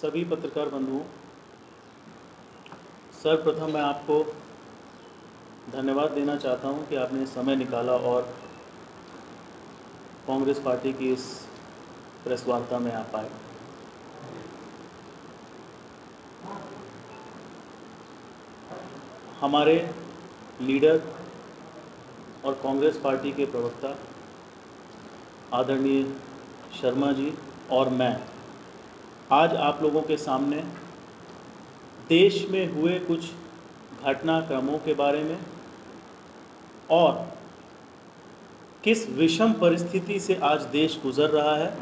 सभी पत्रकार बंधुओं, सर्वप्रथम मैं आपको धन्यवाद देना चाहता हूं कि आपने समय निकाला और कांग्रेस पार्टी की इस प्रेस वार्ता में आप आए। हमारे लीडर और कांग्रेस पार्टी के प्रवक्ता आदरणीय शर्मा जी और मैं आज आप लोगों के सामने देश में हुए कुछ घटनाक्रमों के बारे में और किस विषम परिस्थिति से आज देश गुजर रहा है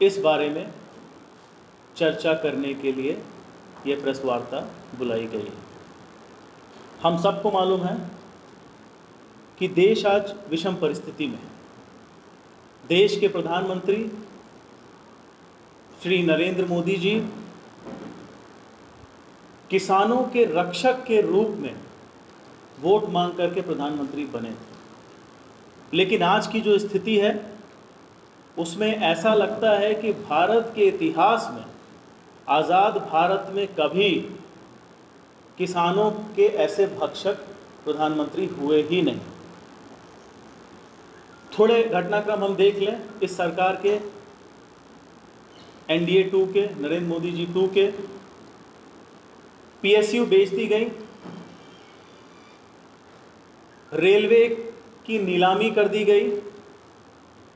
इस बारे में चर्चा करने के लिए ये प्रेस वार्ता बुलाई गई है। हम सबको मालूम है कि देश आज विषम परिस्थिति में है। देश के प्रधानमंत्री श्री नरेंद्र मोदी जी किसानों के रक्षक के रूप में वोट मांग करके प्रधानमंत्री बने थे, लेकिन आज की जो स्थिति है उसमें ऐसा लगता है कि भारत के इतिहास में, आज़ाद भारत में कभी किसानों के ऐसे भक्षक प्रधानमंत्री हुए ही नहीं। थोड़े घटनाक्रम हम देख लें इस सरकार के, NDA 2 के, नरेंद्र मोदी जी 2 के। PSU बेच दी गई, रेलवे की नीलामी कर दी गई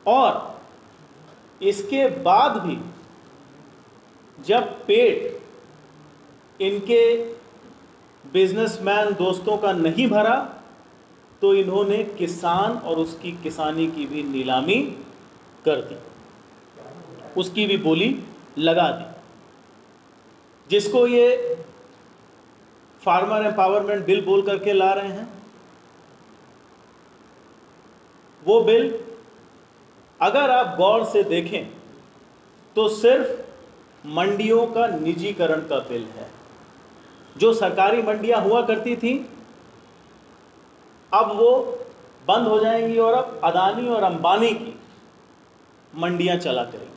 और इसके बाद भी जब पेट इनके बिजनेसमैन दोस्तों का नहीं भरा तो इन्होंने किसान और उसकी किसानी की भी नीलामी कर दी, उसकी भी बोली लगा दी। जिसको ये फार्मर एम्पावरमेंट बिल बोल करके ला रहे हैं, वो बिल अगर आप गौर से देखें तो सिर्फ मंडियों का निजीकरण का बिल है। जो सरकारी मंडियां हुआ करती थी अब वो बंद हो जाएंगी और अब अदानी और अंबानी की मंडियां चला करेंगी।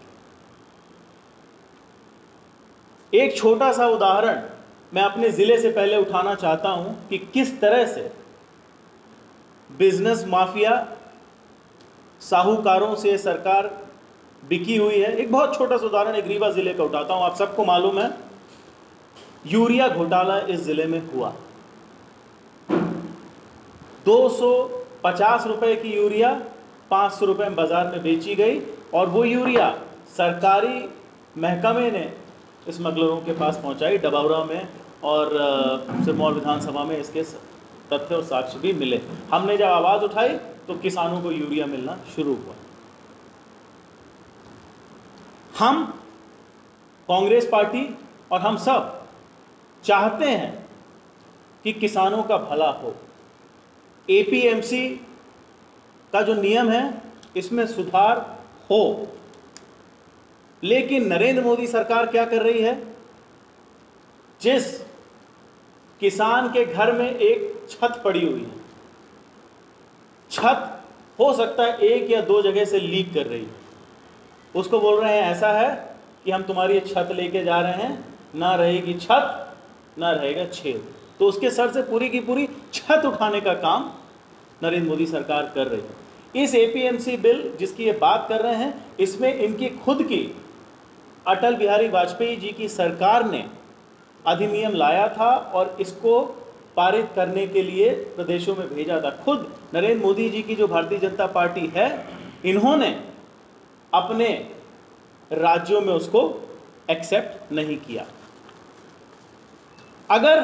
एक छोटा सा उदाहरण मैं अपने ज़िले से पहले उठाना चाहता हूं कि किस तरह से बिजनेस माफिया, साहूकारों से सरकार बिकी हुई है। एक बहुत छोटा सा उदाहरण एक रीवा ज़िले का उठाता हूं। आप सबको मालूम है यूरिया घोटाला इस ज़िले में हुआ। 250 रुपए की यूरिया 500 रुपए में बाजार में बेची गई और वो यूरिया सरकारी महकमे ने स्मगलरों के पास पहुंचाई डबावरा में, और सिरमौर विधानसभा में इसके तथ्य और साक्ष्य भी मिले। हमने जब आवाज़ उठाई तो किसानों को यूरिया मिलना शुरू हुआ। हम कांग्रेस पार्टी और हम सब चाहते हैं कि किसानों का भला हो। APMC का जो नियम है इसमें सुधार हो, लेकिन नरेंद्र मोदी सरकार क्या कर रही है? जिस किसान के घर में एक छत पड़ी हुई है, छत हो सकता है 1 या 2 जगह से लीक कर रही है, उसको बोल रहे हैं ऐसा है कि हम तुम्हारी छत लेके जा रहे हैं, ना रहेगी छत ना रहेगा छेद। तो उसके सर से पूरी की पूरी छत उठाने का काम नरेंद्र मोदी सरकार कर रही है। इस APMC बिल जिसकी ये बात कर रहे हैं, इसमें इनकी खुद की अटल बिहारी वाजपेयी जी की सरकार ने अधिनियम लाया था और इसको पारित करने के लिए प्रदेशों में भेजा था। खुद नरेंद्र मोदी जी की जो भारतीय जनता पार्टी है, इन्होंने अपने राज्यों में उसको एक्सेप्ट नहीं किया। अगर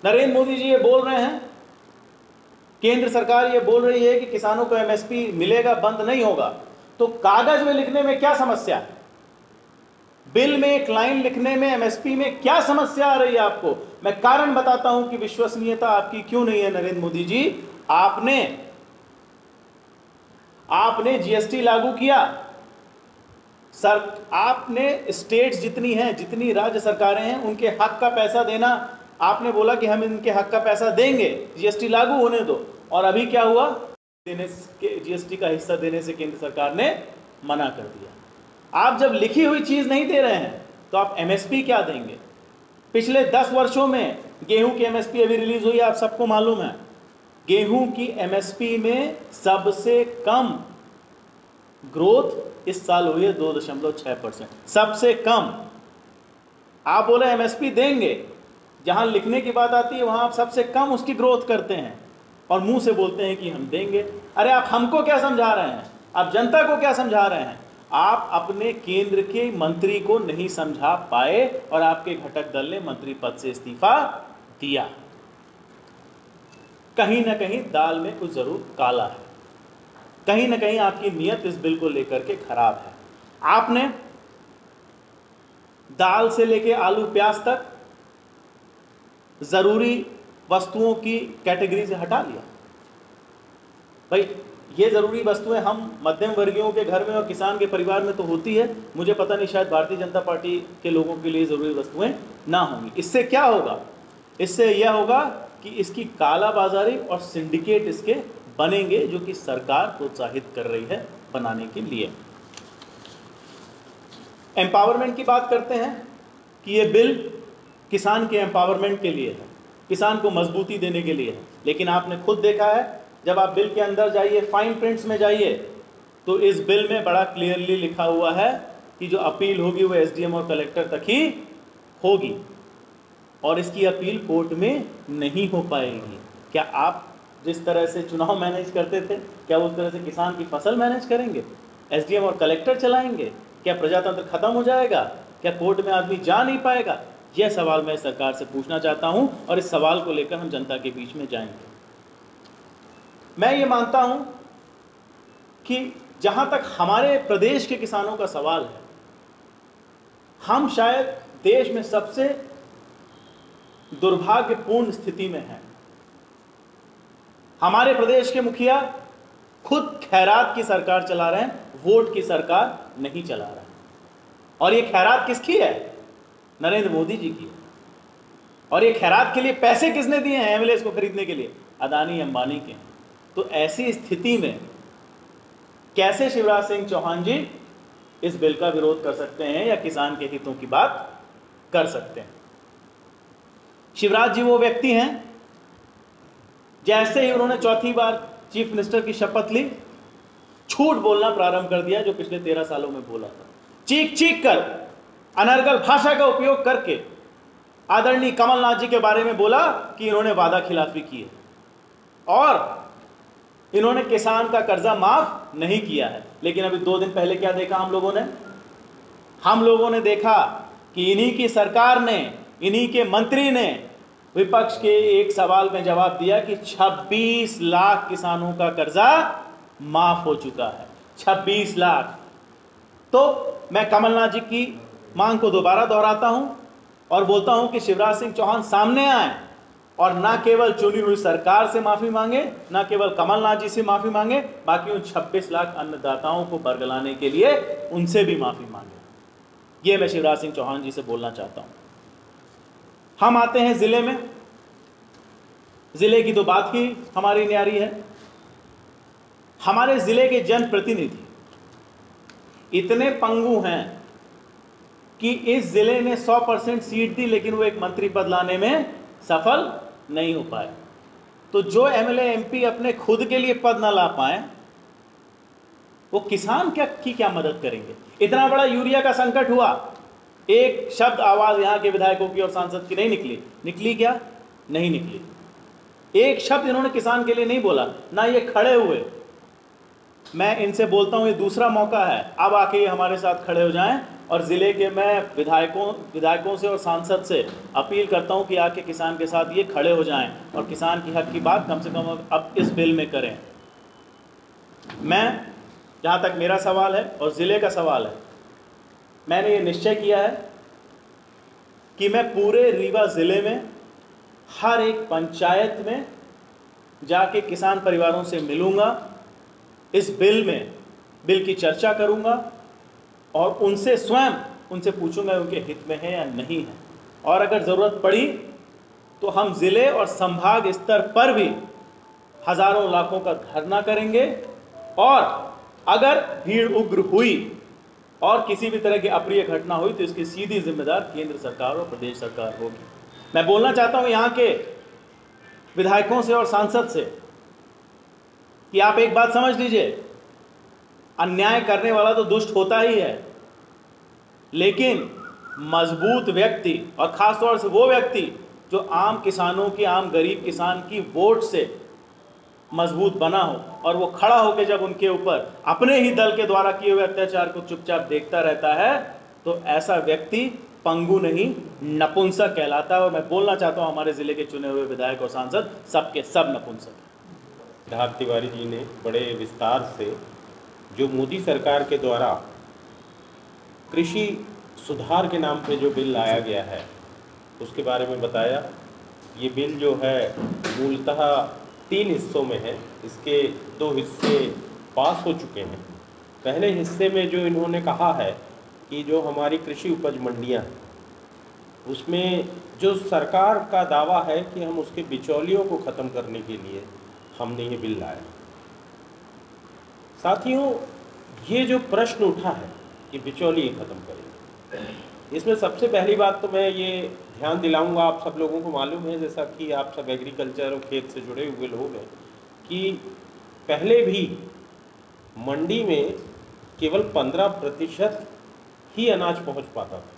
नरेंद्र मोदी जी ये बोल रहे हैं, केंद्र सरकार ये बोल रही है कि किसानों को MSP मिलेगा, बंद नहीं होगा, तो कागज में लिखने में क्या समस्या है? बिल में एक लाइन लिखने में MSP में क्या समस्या आ रही है आपको? मैं कारण बताता हूं कि विश्वसनीयता आपकी क्यों नहीं है। नरेंद्र मोदी जी, आपने GST लागू किया, आपने स्टेट्स जितनी हैं, जितनी राज्य सरकारें हैं, उनके हक का पैसा देना, आपने बोला कि हम इनके हक का पैसा देंगे, GST लागू होने दो, और अभी क्या हुआ? GST का हिस्सा देने से केंद्र सरकार ने मना कर दिया। आप जब लिखी हुई चीज नहीं दे रहे हैं तो आप एमएसपी क्या देंगे? पिछले 10 वर्षों में गेहूं की एमएसपी अभी रिलीज हुई है, आप सबको मालूम है, गेहूं की एमएसपी में सबसे कम ग्रोथ इस साल हुई है 2.6%, सबसे कम। आप बोले एमएसपी देंगे, जहां लिखने की बात आती है वहां आप सबसे कम उसकी ग्रोथ करते हैं और मुंह से बोलते हैं कि हम देंगे। अरे आप हमको क्या समझा रहे हैं? आप जनता को क्या समझा रहे हैं? आप अपने केंद्र के मंत्री को नहीं समझा पाए और आपके घटक दल ने मंत्री पद से इस्तीफा दिया। कहीं ना कहीं दाल में कुछ जरूर काला है, कहीं ना कहीं आपकी नीयत इस बिल को लेकर के खराब है। आपने दाल से लेके आलू प्याज तक जरूरी वस्तुओं की कैटेगरी से हटा लिया। भाई ये जरूरी वस्तुएं हम मध्यम वर्गीयों के घर में और किसान के परिवार में तो होती है, मुझे पता नहीं शायद भारतीय जनता पार्टी के लोगों के लिए जरूरी वस्तुएं ना होंगी। इससे क्या होगा? इससे यह होगा कि इसकी कालाबाजारी और सिंडिकेट इसके बनेंगे, जो कि सरकार प्रोत्साहित कर रही है बनाने के लिए। एम्पावरमेंट की बात करते हैं कि ये बिल किसान के एम्पावरमेंट के लिए है, किसान को मजबूती देने के लिए है। लेकिन आपने खुद देखा है, जब आप बिल के अंदर जाइए, फाइन प्रिंट्स में जाइए, तो इस बिल में बड़ा क्लियरली लिखा हुआ है कि जो अपील होगी वो एसडीएम और कलेक्टर तक ही होगी और इसकी अपील कोर्ट में नहीं हो पाएगी। क्या आप जिस तरह से चुनाव मैनेज करते थे, क्या उस तरह से किसान की फसल मैनेज करेंगे? एसडीएम और कलेक्टर चलाएंगे? क्या प्रजातंत्र खत्म हो जाएगा? क्या कोर्ट में आदमी जा नहीं पाएगा? यह सवाल मैं सरकार से पूछना चाहता हूं और इस सवाल को लेकर हम जनता के बीच में जाएंगे। मैं ये मानता हूं कि जहां तक हमारे प्रदेश के किसानों का सवाल है, हम शायद देश में सबसे दुर्भाग्यपूर्ण स्थिति में हैं। हमारे प्रदेश के मुखिया खुद खैरात की सरकार चला रहे हैं, वोट की सरकार नहीं चला रहे हैं। और ये खैरात किसकी है? नरेंद्र मोदी जी की। और ये खैरात के लिए पैसे किसने दिए हैं एमएलए को खरीदने के लिए? अदानी अंबानी के। तो ऐसी स्थिति में कैसे शिवराज सिंह चौहान जी इस बिल का विरोध कर सकते हैं या किसान के हितों की बात कर सकते हैं? शिवराज जी वो व्यक्ति हैं, जैसे ही उन्होंने चौथी बार चीफ मिनिस्टर की शपथ ली, झूठ बोलना प्रारंभ कर दिया, जो पिछले 13 सालों में बोला था। चीख चीख कर, अनर्गल भाषा का उपयोग करके आदरणीय कमलनाथ जी के बारे में बोला कि इन्होंने वादा खिलाफी की है और इन्होंने किसान का कर्जा माफ नहीं किया है। लेकिन अभी 2 दिन पहले क्या देखा हम लोगों ने देखा कि इन्हीं की सरकार ने, इन्हीं के मंत्री ने विपक्ष के एक सवाल में जवाब दिया कि 26 लाख किसानों का कर्जा माफ हो चुका है। 26 लाख। तो मैं कमलनाथ जी की मांग को दोबारा दोहराता हूं और बोलता हूं कि शिवराज सिंह चौहान सामने आए और ना केवल चुनी हुई सरकार से माफी मांगे, ना केवल कमलनाथ जी से माफी मांगे, बाकी उन 26 लाख अन्नदाताओं को बरगलाने के लिए उनसे भी माफी मांगे। ये मैं शिवराज सिंह चौहान जी से बोलना चाहता हूं। हम आते हैं जिले में। जिले की तो बात ही हमारी न्यारी है। हमारे जिले के जनप्रतिनिधि इतने पंगु हैं कि इस जिले ने 100% सीट दी, लेकिन वो एक मंत्री पद लाने में सफल नहीं हो पाए। तो जो एमएलए एमपी अपने खुद के लिए पद ना ला पाए, वो किसान क्या मदद करेंगे? इतना बड़ा यूरिया का संकट हुआ, एक शब्द आवाज यहां के विधायकों की और सांसद की नहीं निकली क्या? नहीं निकली। एक शब्द इन्होंने किसान के लिए नहीं बोला, ना ये खड़े हुए। मैं इनसे बोलता हूं, ये दूसरा मौका है, अब आके ये हमारे साथ खड़े हो जाएं और ज़िले के मैं विधायकों से और सांसद से अपील करता हूं कि आके किसान के साथ ये खड़े हो जाएं और किसान की हक की बात कम से कम अब इस बिल में करें। मैं, जहां तक मेरा सवाल है और ज़िले का सवाल है, मैंने ये निश्चय किया है कि मैं पूरे रीवा ज़िले में हर एक पंचायत में जाके किसान परिवारों से मिलूंगा, इस बिल की चर्चा करूंगा और उनसे स्वयं उनसे पूछूंगा उनके हित में है या नहीं है। और अगर ज़रूरत पड़ी तो हम ज़िले और संभाग स्तर पर भी हज़ारों लाखों का धरना करेंगे और अगर भीड़ उग्र हुई और किसी भी तरह की अप्रिय घटना हुई तो इसकी सीधी जिम्मेदार केंद्र सरकार और प्रदेश सरकार होगी। मैं बोलना चाहता हूं यहां के विधायकों से और सांसद से कि आप एक बात समझ लीजिए, अन्याय करने वाला तो दुष्ट होता ही है, लेकिन मजबूत व्यक्ति और खासतौर से वो व्यक्ति जो आम किसानों की, आम गरीब किसान की वोट से मजबूत बना हो और वो खड़ा होकर जब उनके ऊपर अपने ही दल के द्वारा किए हुए अत्याचार को चुपचाप देखता रहता है, तो ऐसा व्यक्ति पंगु नहीं नपुंसक कहलाता है। और मैं बोलना चाहता हूं हमारे जिले के चुने हुए विधायक और सांसद सबके सब नपुंसक हैं। सिद्धार्थ तिवारी जी ने बड़े विस्तार से जो मोदी सरकार के द्वारा कृषि सुधार के नाम पे जो बिल लाया गया है उसके बारे में बताया। ये बिल जो है मूलतः 3 हिस्सों में है। इसके 2 हिस्से पास हो चुके हैं। पहले हिस्से में जो इन्होंने कहा है कि जो हमारी कृषि उपज मंडियां हैं उसमें जो सरकार का दावा है कि हम उसके बिचौलियों को ख़त्म करने के लिए हमने ये बिल लाया। साथियों, ये जो प्रश्न उठा है कि बिचौलिए ख़त्म करेंगे, इसमें सबसे पहली बात तो मैं ये ध्यान दिलाऊंगा, आप सब लोगों को मालूम है, जैसा कि आप सब एग्रीकल्चर और खेत से जुड़े हुए लोग हैं, कि पहले भी मंडी में केवल 15% ही अनाज पहुंच पाता था।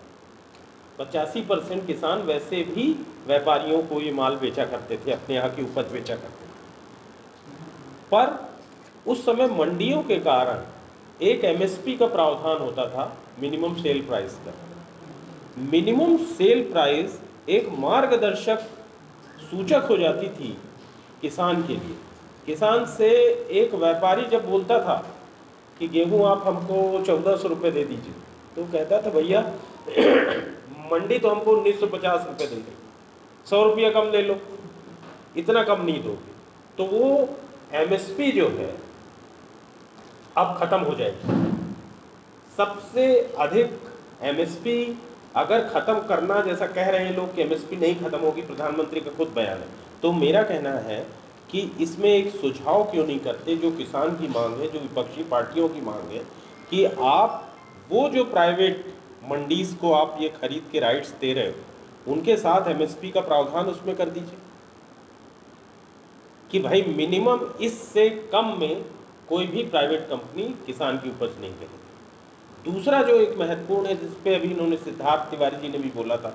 85% किसान वैसे भी व्यापारियों को ये माल बेचा करते थे, अपने यहाँ की उपज बेचा करते थे। पर उस समय मंडियों के कारण एक एमएसपी का प्रावधान होता था, मिनिमम सेल प्राइस का। मिनिमम सेल प्राइस एक मार्गदर्शक सूचक हो जाती थी किसान के लिए। किसान से एक व्यापारी जब बोलता था कि गेहूं आप हमको 1400 रुपये दे दीजिए, तो कहता था भैया मंडी तो हमको 1950 रुपये दे देगी, 100 रुपया कम ले लो, इतना कम नहीं दोगे। तो वो एमएसपी जो है अब खत्म हो जाएगी। सबसे अधिक एमएसपी अगर खत्म करना, जैसा कह रहे हैं लोग कि एमएसपी नहीं खत्म होगी, प्रधानमंत्री का खुद बयान है, तो मेरा कहना है कि इसमें एक सुझाव क्यों नहीं करते, जो किसान की मांग है, जो विपक्षी पार्टियों की मांग है, कि आप वो जो प्राइवेट मंडीज को आप ये खरीद के राइट्स दे रहे हो उनके साथ एमएसपी का प्रावधान उसमें कर दीजिए कि भाई मिनिमम इससे कम में कोई भी प्राइवेट कंपनी किसान की उपज नहीं करेगी। दूसरा जो एक महत्वपूर्ण है, जिस पे अभी इन्होंने सिद्धार्थ तिवारी जी ने भी बोला था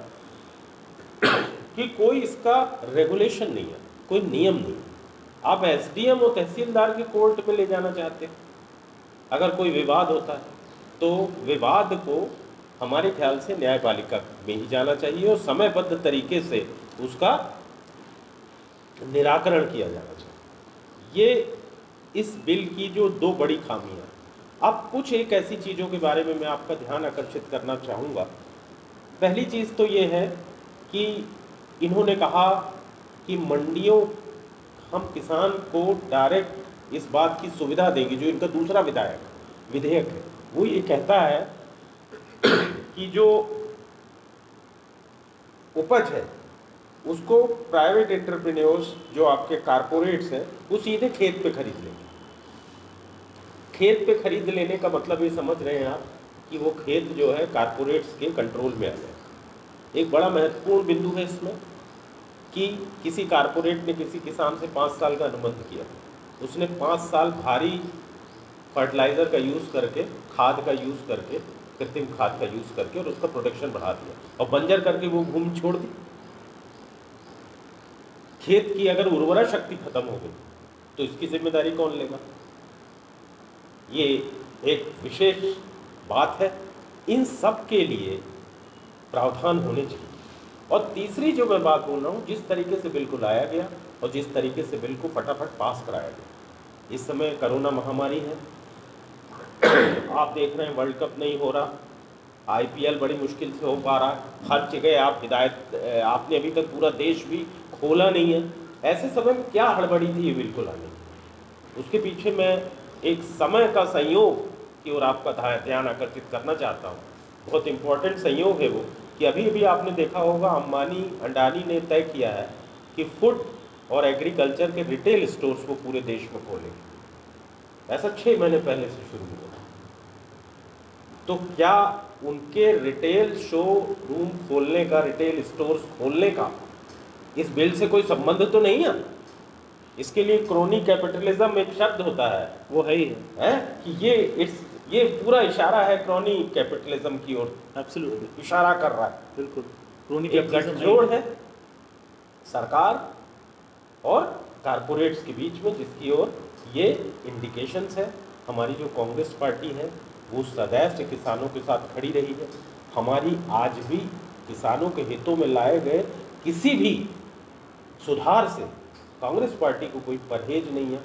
कि कोई इसका रेगुलेशन नहीं है, कोई नियम नहीं। आप एसडीएम और तहसीलदार के कोर्ट में ले जाना चाहते हैं, अगर कोई विवाद होता है तो विवाद को हमारे ख्याल से न्यायपालिका में ही जाना चाहिए और समयबद्ध तरीके से उसका निराकरण किया जाना चाहिए। ये इस बिल की जो 2 बड़ी खामियां। अब कुछ एक ऐसी चीज़ों के बारे में मैं आपका ध्यान आकर्षित करना चाहूँगा। पहली चीज़ तो ये है कि इन्होंने कहा कि मंडियों, हम किसान को डायरेक्ट इस बात की सुविधा देंगे। जो इनका दूसरा विधेयक है वो ये कहता है कि जो उपज है उसको प्राइवेट एंटरप्रेन्योर्स, जो आपके कारपोरेट्स हैं, वो सीधे खेत पे खरीद लेंगे। खेत पे खरीद लेने का मतलब ये समझ रहे हैं आप कि वो खेत जो है कारपोरेट्स के कंट्रोल में आ जाए। एक बड़ा महत्वपूर्ण बिंदु है इसमें कि किसी कारपोरेट ने किसी किसान से 5 साल का अनुबंध किया, उसने 5 साल भारी फर्टिलाइज़र का यूज़ करके, खाद का यूज़ करके, कृत्रिम खाद का यूज़ करके और उसका प्रोडक्शन बढ़ा दिया और बंजर करके वो भूमि छोड़ दी। खेत की अगर उर्वरा शक्ति खत्म हो गई तो इसकी जिम्मेदारी कौन लेगा? ये एक विशेष बात है। इन सब के लिए प्रावधान होने चाहिए। और तीसरी जो मैं बात बोल रहा हूँ, जिस तरीके से बिल को लाया गया और जिस तरीके से बिल को फटाफट पास कराया गया। इस समय कोरोना महामारी है, आप देख रहे हैं वर्ल्ड कप नहीं हो रहा, आईपीएल बड़ी मुश्किल से हो पा रहा है, हर जगह आप आपने अभी तक पूरा देश भी खोला नहीं है। ऐसे समय में क्या हड़बड़ी थी ये बिल को लाने की? उसके पीछे मैं एक समय का संयोग की ओर आपका ध्यान आकर्षित करना चाहता हूँ। बहुत इम्पोर्टेंट संयोग है वो कि अभी अभी आपने देखा होगा अंबानी अडानी ने तय किया है कि फूड और एग्रीकल्चर के रिटेल स्टोर्स वो पूरे देश में खोलेंगे। ऐसा 6 महीने पहले से शुरू हुआ। तो क्या उनके रिटेल शोरूम खोलने का, रिटेल स्टोर्स खोलने का इस बिल से कोई संबंध तो नहीं है? इसके लिए क्रोनी कैपिटलिज्म एक शब्द होता है, वो है ही है कि ये पूरा इशारा है क्रोनी कैपिटलिज्म की ओर, एब्सोल्युटली इशारा कर रहा है। बिल्कुल क्रोनी एक कैपिटलिज्म गठजोड़ है सरकार और कारपोरेट्स के बीच में, जिसकी ओर ये इंडिकेशंस है। हमारी जो कांग्रेस पार्टी है वो सदैव से किसानों के साथ खड़ी रही है। हमारी आज भी किसानों के हितों में लाए गए किसी भी सुधार से कांग्रेस पार्टी को कोई परहेज नहीं है,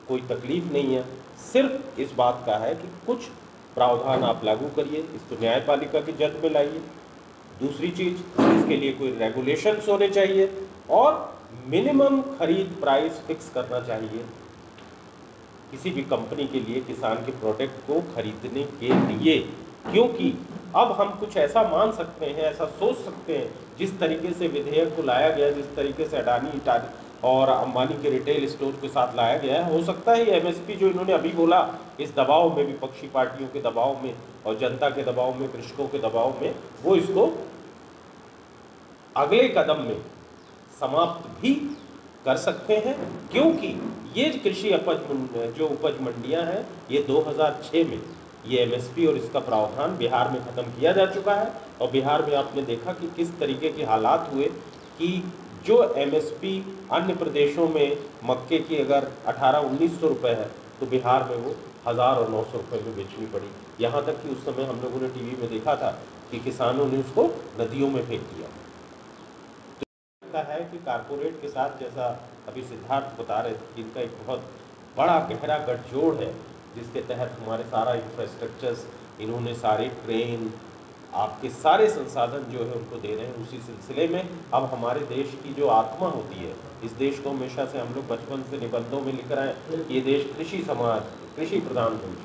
कोई तकलीफ नहीं है। सिर्फ इस बात का है कि कुछ प्रावधान आप लागू करिए, इसको न्यायपालिका की जद में लाइए। दूसरी चीज़, इसके लिए कोई रेगुलेशंस होने चाहिए और मिनिमम खरीद प्राइस फिक्स करना चाहिए किसी भी कंपनी के लिए किसान के प्रोडक्ट को खरीदने के लिए। क्योंकि अब हम कुछ ऐसा मान सकते हैं, ऐसा सोच सकते हैं, जिस तरीके से विधेयक को लाया गया, जिस तरीके से अडानी और अंबानी के रिटेल स्टोर के साथ लाया गया है, हो सकता है एमएसपी जो इन्होंने अभी बोला, इस दबाव में, विपक्षी पार्टियों के दबाव में और जनता के दबाव में, कृषकों के दबाव में, वो इसको अगले कदम में समाप्त भी कर सकते हैं। क्योंकि ये कृषि उपज मंडियां हैं, ये 2006 में ये एमएसपी और इसका प्रावधान बिहार में ख़त्म किया जा चुका है। और बिहार में आपने देखा कि किस तरीके के हालात हुए कि जो एमएसपी अन्य प्रदेशों में मक्के की अगर 1800-1900 रुपये है, तो बिहार में वो 1000 और 900 रुपये में बेचनी पड़ी। यहाँ तक कि उस समय हम लोगों ने टीवी में देखा था कि किसानों ने उसको नदियों में फेंक दिया। है कि कारपोरेट के साथ, जैसा अभी सिद्धार्थ बता रहे थे, इनका एक बहुत बड़ा गहरा गठजोड़ है, जिसके तहत हमारे सारा इंफ्रास्ट्रक्चर्स, इन्होंने सारे ट्रेन, आपके सारे संसाधन जो है उनको दे रहे हैं। उसी सिलसिले में अब हमारे देश की जो आत्मा होती है, इस देश को हमेशा से हम लोग बचपन से निबंधों में लिख रहे हैं कि ये देश कृषि समाज, कृषि प्रधान देश।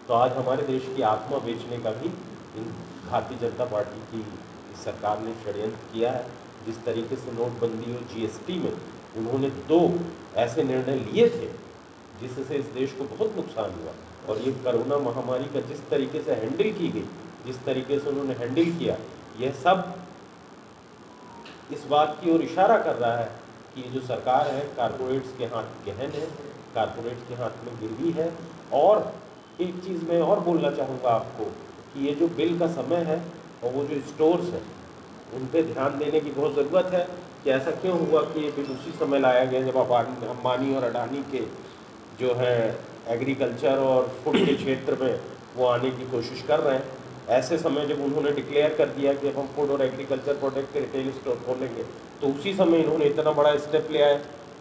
तो आज हमारे देश की आत्मा बेचने का भी इन भारतीय जनता पार्टी की इस सरकार ने षड्यंत्र किया है। जिस तरीके से नोटबंदी और जीएसटी में उन्होंने 2 ऐसे निर्णय लिए थे जिससे इस देश को बहुत नुकसान हुआ, और ये कोरोना महामारी का जिस तरीके से हैंडल की गई, जिस तरीके से उन्होंने हैंडल किया, यह सब इस बात की ओर इशारा कर रहा है कि ये जो सरकार है कारपोरेट्स के हाथ गहन है, कारपोरेट्स के हाथ में गिरवी है। और एक चीज़ मैं और बोलना चाहूँगा आपको कि ये जो बिल का समय है और वो जो स्टोर्स है, उन पर ध्यान देने की बहुत ज़रूरत है कि ऐसा क्यों हुआ कि ये बिल उसी समय लाया गया जब अंबानी और अडानी के जो है एग्रीकल्चर और फूड के क्षेत्र में वो आने की कोशिश कर रहे हैं। ऐसे समय जब उन्होंने डिक्लेयर कर दिया कि अब हम फूड और एग्रीकल्चर प्रोडक्ट के रिटेल स्टोर खोलेंगे, तो उसी समय इन्होंने इतना बड़ा स्टेप लिया है,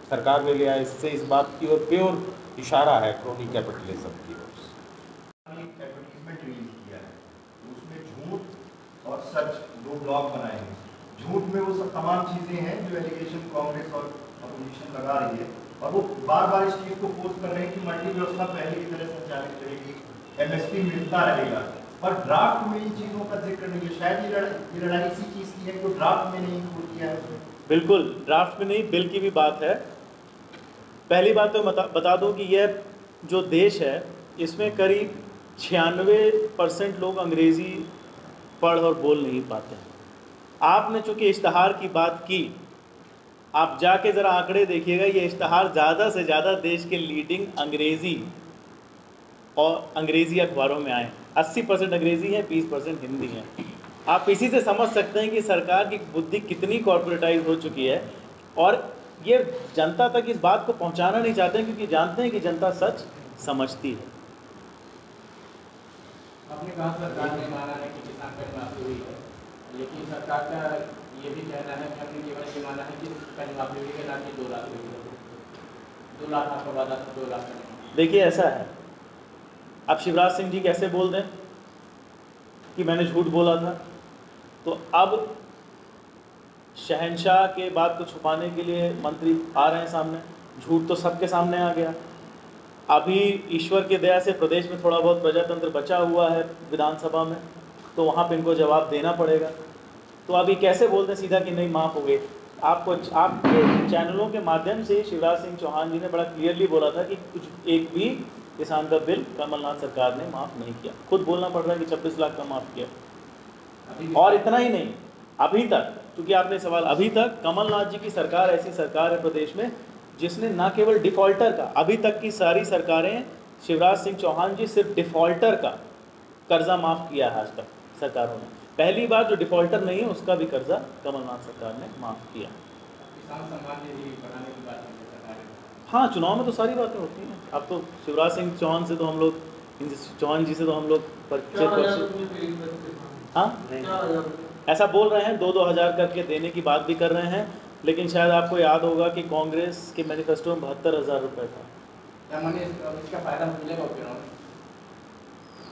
सरकार ने लिया है। इससे इस बात की ओर प्योर इशारा है क्रोनी कैपिटलिज्म की ओर। एडवर्टीजमेंट रिलीज किया है, उसमें झूठ और सच 2 ब्लॉक बनाए हैं। झूठ में वो सब तमाम चीजें हैं जो एलिगेशन कांग्रेस और अपोजिशन लगा रही है, और वो बार बार इस चीज को फोर्स कर रहे हैं कि मंडी व्यवस्था पहले की तरह संचालित रहेगी, एमएसपी मिलता रहेगा। और ड्राफ्ट में इन चीजों का जिक्र नहीं है। शायद ये लड़ाई इसी चीज की है, तो ड्राफ्ट में नहीं इंक्लूड किया है उसमें। बिल्कुल ड्राफ्ट में नहीं, बिल की भी बात है। पहली बात तो बता दूं कि यह जो देश है, इसमें करीब 96% लोग अंग्रेज़ी पढ़ और बोल नहीं पाते हैं। आपने चूँकि इश्तहार की बात की, आप जाके ज़रा आंकड़े देखिएगा, ये इश्तहार ज़्यादा से ज़्यादा देश के लीडिंग अंग्रेज़ी और अंग्रेज़ी अखबारों में आए। 80% अंग्रेज़ी है, 20% हिंदी है। आप इसी से समझ सकते हैं कि सरकार की बुद्धि कितनी कॉर्पोरेटाइज हो चुकी है, और ये जनता तक इस बात को पहुंचाना नहीं चाहते हैं, क्योंकि जानते हैं कि जनता सच समझती है। आपने कहा सरकार ने माना है कि किसान कर्ज माफी हुई है, लेकिन सरकार का ये भी कहना है कि हमने केवल ये माना है कि कर्ज माफी हुई है, ना कि 2 लाख हुई है। 2 लाख आपका वादा था, 2 लाख नहीं। देखिए ऐसा है, अब शिवराज सिंह जी कैसे बोल दें कि मैंने झूठ बोला था, तो अब शहंशाह के बात को छुपाने के लिए मंत्री आ रहे हैं सामने। झूठ तो सबके सामने आ गया। अभी ईश्वर की दया से प्रदेश में थोड़ा बहुत प्रजातंत्र बचा हुआ है विधानसभा में, तो वहाँ पे इनको जवाब देना पड़ेगा। तो अभी कैसे बोलते हैं सीधा कि नहीं माफ़ हो गए। आपको आपके चैनलों के माध्यम से शिवराज सिंह चौहान जी ने बड़ा क्लियरली बोला था कि कुछ एक भी किसान का बिल कमलनाथ सरकार ने माफ़ नहीं किया। खुद बोलना पड़ रहा है कि 26 लाख का माफ़ किया। और इतना ही नहीं, अभी तक, क्योंकि आपने सवाल, अभी तक कमलनाथ जी की सरकार ऐसी सरकार है प्रदेश में जिसने ना केवल डिफ़ॉल्टर का, अभी तक की सारी सरकारें शिवराज सिंह चौहान जी सिर्फ डिफ़ॉल्टर का कर्जा माफ़ किया है आज तक सरकारों ने। पहली बार जो डिफ़ॉल्टर नहीं है उसका भी कर्जा कमलनाथ सरकार ने माफ़ किया। किसान सम्मान निधि बढ़ाने की बात है सरकार ने। हाँ, चुनाव में तो सारी बातें होती हैं। अब तो शिवराज सिंह चौहान से तो हम लोग, चौहान जी से तो हम लोग हाँ ऐसा बोल रहे हैं, 2-2 हज़ार करके देने की बात भी कर रहे हैं, लेकिन शायद आपको याद होगा कि कांग्रेस के मैनिफेस्टो में 72,000 रुपये था। क्या माने इसका फायदा मिलेगा उपचुनाव में?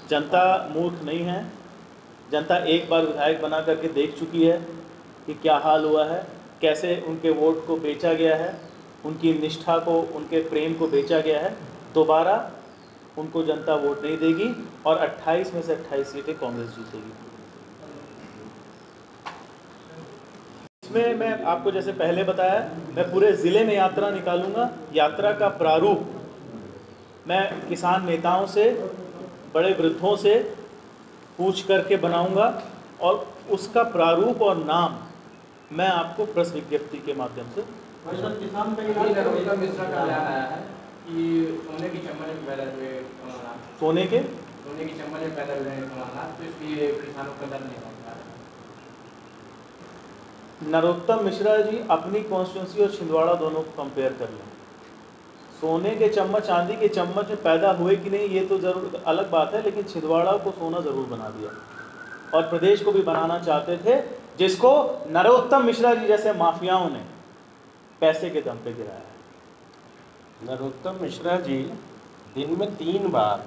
जनता मूर्ख नहीं है। जनता एक बार विधायक बना करके देख चुकी है कि क्या हाल हुआ है, कैसे उनके वोट को बेचा गया है, उनकी निष्ठा को, उनके प्रेम को बेचा गया है। दोबारा उनको जनता वोट नहीं देगी और 28 में से 28 सीटें कांग्रेस जीतेगी। इसमें मैं आपको जैसे पहले बताया, मैं पूरे ज़िले में यात्रा निकालूंगा। यात्रा का प्रारूप मैं किसान नेताओं से, बड़े वृद्धों से पूछ करके बनाऊंगा और उसका प्रारूप और नाम मैं आपको प्रेस विज्ञप्ति के माध्यम से। किसान का मिश्रा का बयान आया है कि सोने की चम्मच में पैदा हुए कमलनाथ, सोने की चम्मच में पैदा हुए कमलनाथ, तो इसलिए किसानों का दर्द नहीं पहुंचा है। नरोत्तम मिश्रा जी अपनी कॉन्स्टिट्यूंसी और छिंदवाड़ा दोनों को कंपेयर कर लें। सोने के चम्मच, चांदी के चम्मच में पैदा हुए कि नहीं ये तो ज़रूर अलग बात है, लेकिन छिंदवाड़ा को सोना ज़रूर बना दिया और प्रदेश को भी बनाना चाहते थे, जिसको नरोत्तम मिश्रा जी जैसे माफियाओं ने पैसे के दम पे गिराया है। नरोत्तम मिश्रा जी दिन में 3 बार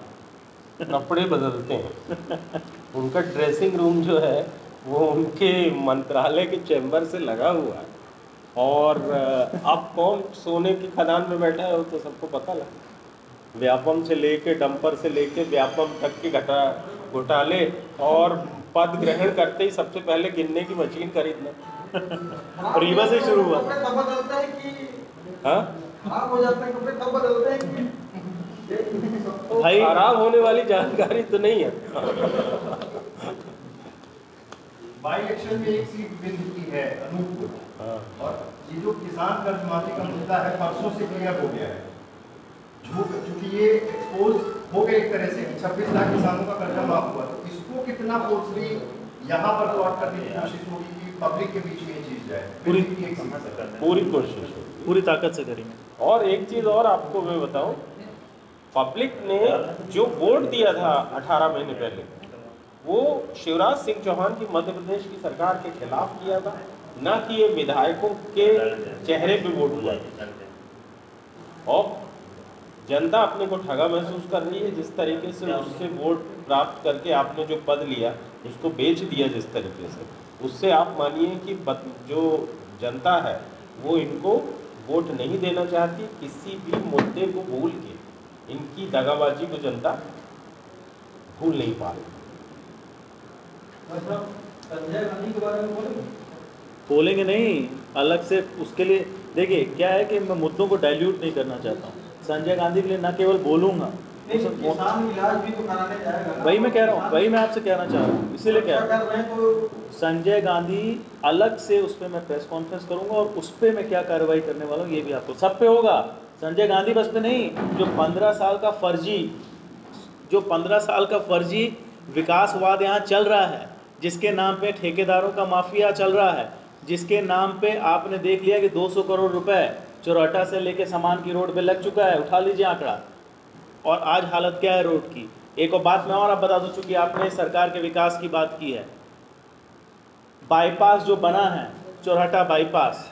कपड़े बदलते हैं। उनका ड्रेसिंग रूम जो है वो उनके मंत्रालय के चैम्बर से लगा हुआ है, और अब कौन सोने की खदान में बैठा है वो तो सबको पता लगा। व्यापम से लेके, डंपर से लेके व्यापम तक के घोटाले, और पद ग्रहण करते ही सबसे पहले गिनने की मशीन खरीदना और रीवा से शुरू हुआ। भाई खराब होने वाली जानकारी तो नहीं है। बाई इलेक्शन में एक सीट विन की है अनूपपुर, और ये जो किसान कर्ज माफी का मुद्दा है परसों से क्लियर हो गया है। क्योंकि ये एक्सपोज हो गया एक तरह से कि 26 लाख किसानों का कर्जा माफ हुआ, तो इसको कितना फोर्सली यहाँ पर प्लॉट करने की कोशिश होगी कि पब्लिक के बीच में ये चीज जाए। पूरी कोशिश, पूरी ताकत से करेंगे। और एक चीज़ और आपको मैं बताऊं, पब्लिक ने जो वोट दिया था 18 महीने पहले, वो शिवराज सिंह चौहान की मध्य प्रदेश की सरकार के खिलाफ किया था, ना कि ये विधायकों के चेहरे पे वोट हुआ। और जनता अपने को ठगा महसूस कर रही है, जिस तरीके से उससे वोट प्राप्त करके आपने जो पद लिया उसको बेच दिया जिस तरीके से, उससे आप मानिए कि जो जनता है वो इनको वोट नहीं देना चाहती। किसी भी मुद्दे को भूल के इनकी दगाबाजी को जनता भूल नहीं पा रही। संजय गांधी के बारे में बोलेंगे नहीं अलग से, उसके लिए देखिए क्या है कि मैं मुद्दों को डाइल्यूट नहीं करना चाहता हूँ। संजय गांधी के लिए न केवल बोलूँगा, किसान इलाज भी तो कराने जाएगा, वही मैं कह रहा हूँ, वही मैं आपसे कहना चाह रहा हूँ, इसीलिए कह रहा हूँ। संजय गांधी अलग से उस पर मैं प्रेस कॉन्फ्रेंस करूँगा और उस पर मैं क्या कार्रवाई करने वाला हूँ ये भी आपको, सब पे होगा। संजय गांधी बस पे नहीं, जो 15 साल का फर्जी विकासवाद यहाँ चल रहा है, जिसके नाम पे ठेकेदारों का माफिया चल रहा है, जिसके नाम पे आपने देख लिया कि 200 करोड़ रुपए चौराटा से लेके सामान की रोड पे लग चुका है, उठा लीजिए आंकड़ा। और आज हालत क्या है रोड की। एक और बात मैं और आप बता दूं, चूंकि आपने सरकार के विकास की बात की है, बाईपास जो बना है चौराटा बाईपास,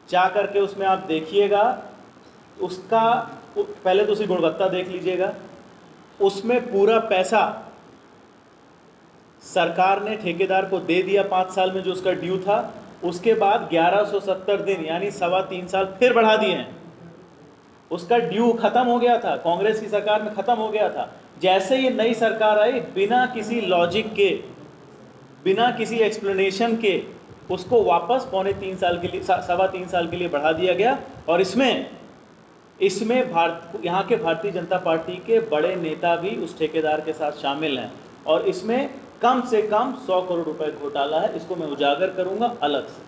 जा करके उसमें आप देखिएगा, उसका पहले तो उसकी गुणवत्ता देख लीजिएगा। उसमें पूरा पैसा सरकार ने ठेकेदार को दे दिया 5 साल में जो उसका ड्यू था, उसके बाद 1170 दिन यानी 3.25 साल फिर बढ़ा दिए हैं। उसका ड्यू खत्म हो गया था, कांग्रेस की सरकार में खत्म हो गया था। जैसे ये नई सरकार आई, बिना किसी लॉजिक के, बिना किसी एक्सप्लेनेशन के उसको वापस 3.25 साल के लिए 3.25 साल के लिए बढ़ा दिया गया। और इसमें इसमें यहाँ के भारतीय जनता पार्टी के बड़े नेता भी उस ठेकेदार के साथ शामिल हैं और इसमें कम से कम 100 करोड़ रुपए घोटाला है। इसको मैं उजागर करूंगा अलग से।